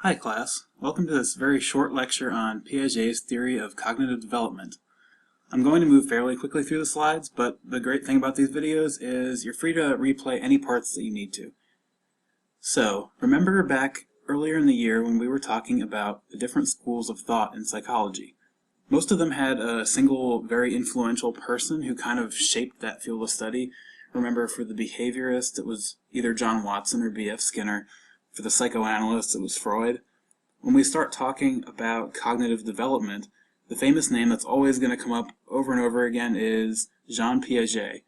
Hi class, welcome to this very short lecture on Piaget's theory of cognitive development. I'm going to move fairly quickly through the slides, but the great thing about these videos is you're free to replay any parts that you need to. So, remember back earlier in the year when we were talking about the different schools of thought in psychology. Most of them had a single very influential person who kind of shaped that field of study. Remember, for the behaviorist it was either John Watson or B.F. Skinner. For the psychoanalyst, it was Freud. When we start talking about cognitive development, the famous name that's always going to come up over and over again is Jean Piaget.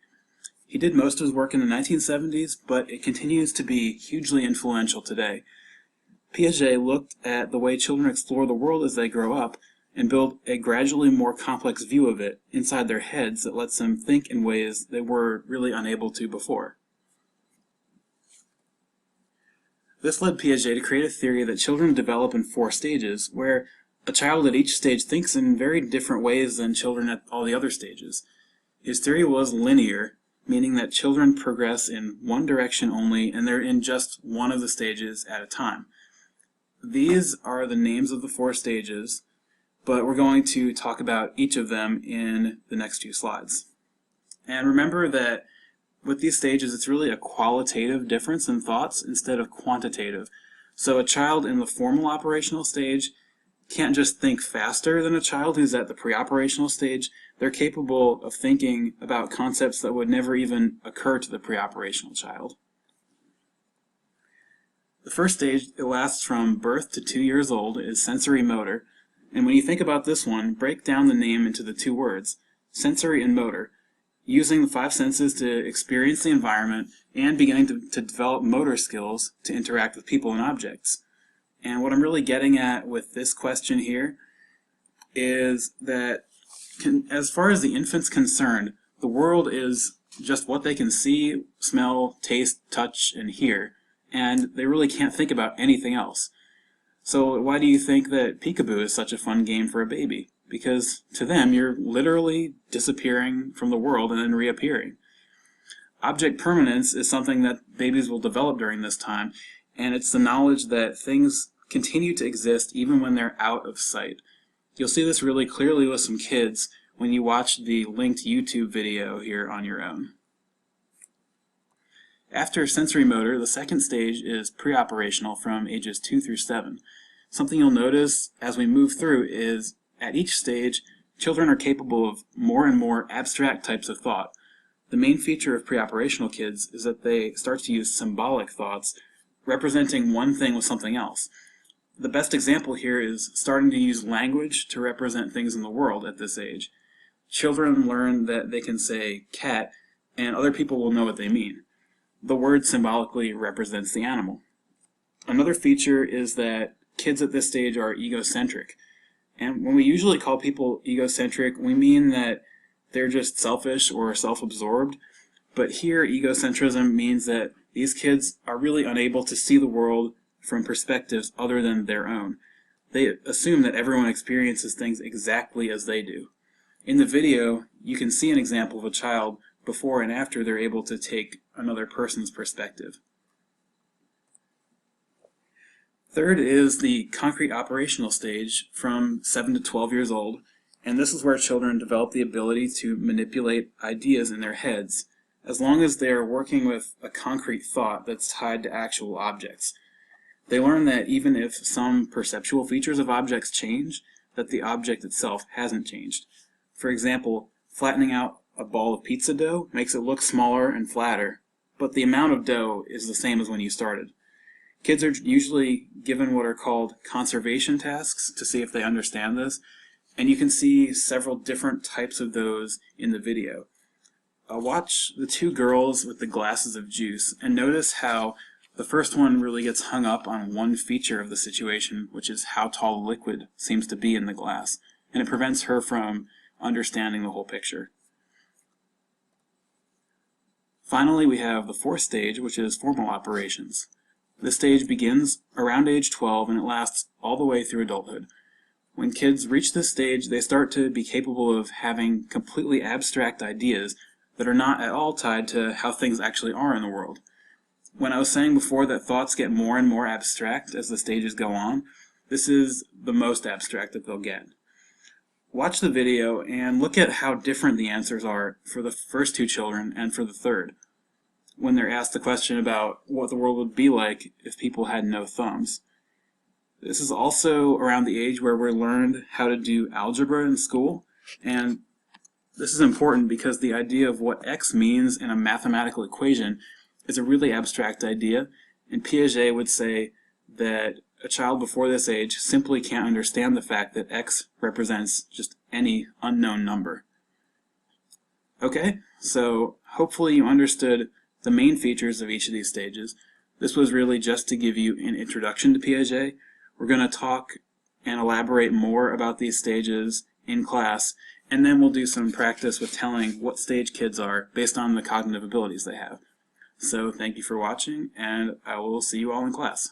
He did most of his work in the 1970s, but it continues to be hugely influential today. Piaget looked at the way children explore the world as they grow up and build a gradually more complex view of it inside their heads that lets them think in ways they were really unable to before. This led Piaget to create a theory that children develop in 4 stages, where a child at each stage thinks in very different ways than children at all the other stages. His theory was linear, meaning that children progress in one direction only, and they're in just one of the stages at a time. These are the names of the 4 stages, but we're going to talk about each of them in the next few slides. And remember that with these stages, it's really a qualitative difference in thoughts instead of quantitative. So a child in the formal operational stage can't just think faster than a child who's at the pre-operational stage. They're capable of thinking about concepts that would never even occur to the pre-operational child. The first stage, it lasts from birth to 2 years old, is sensory motor. And when you think about this one, break down the name into the 2 words, sensory and motor, using the 5 senses to experience the environment and beginning to develop motor skills to interact with people and objects. And what I'm really getting at with this question here is that as far as the infant's concerned, the world is just what they can see, smell, taste, touch, and hear, and they really can't think about anything else. So why do you think that peekaboo is such a fun game for a baby? Because to them, you're literally disappearing from the world and then reappearing. Object permanence is something that babies will develop during this time, and it's the knowledge that things continue to exist even when they're out of sight. You'll see this really clearly with some kids when you watch the linked YouTube video here on your own. After sensory motor, the second stage is pre-operational from ages 2 through 7. Something you'll notice as we move through is at each stage, children are capable of more and more abstract types of thought. The main feature of pre-operational kids is that they start to use symbolic thoughts, representing one thing with something else. The best example here is starting to use language to represent things in the world at this age. Children learn that they can say cat, and other people will know what they mean. The word symbolically represents the animal. Another feature is that kids at this stage are egocentric. And when we usually call people egocentric, we mean that they're just selfish or self-absorbed. But here, egocentrism means that these kids are really unable to see the world from perspectives other than their own. They assume that everyone experiences things exactly as they do. In the video, you can see an example of a child before and after they're able to take another person's perspective. Third is the concrete operational stage from 7 to 12 years old, and this is where children develop the ability to manipulate ideas in their heads, as long as they are working with a concrete thought that's tied to actual objects. They learn that even if some perceptual features of objects change, that the object itself hasn't changed. For example, flattening out a ball of pizza dough makes it look smaller and flatter, but the amount of dough is the same as when you started. Kids are usually given what are called conservation tasks to see if they understand this, and you can see several different types of those in the video. Watch the 2 girls with the glasses of juice and notice how the first one really gets hung up on one feature of the situation, which is how tall the liquid seems to be in the glass, and it prevents her from understanding the whole picture. Finally, we have the 4th stage, which is formal operations. This stage begins around age 12 and it lasts all the way through adulthood. When kids reach this stage, they start to be capable of having completely abstract ideas that are not at all tied to how things actually are in the world. When I was saying before that thoughts get more and more abstract as the stages go on, this is the most abstract that they'll get. Watch the video and look at how different the answers are for the first two children and for the third, when they're asked the question about what the world would be like if people had no thumbs. This is also around the age where we learned how to do algebra in school, and this is important because the idea of what x means in a mathematical equation is a really abstract idea, and Piaget would say that a child before this age simply can't understand the fact that x represents just any unknown number. Okay, so hopefully you understood the main features of each of these stages. This was really just to give you an introduction to Piaget. We're going to talk and elaborate more about these stages in class, and then we'll do some practice with telling what stage kids are based on the cognitive abilities they have. So thank you for watching, and I will see you all in class.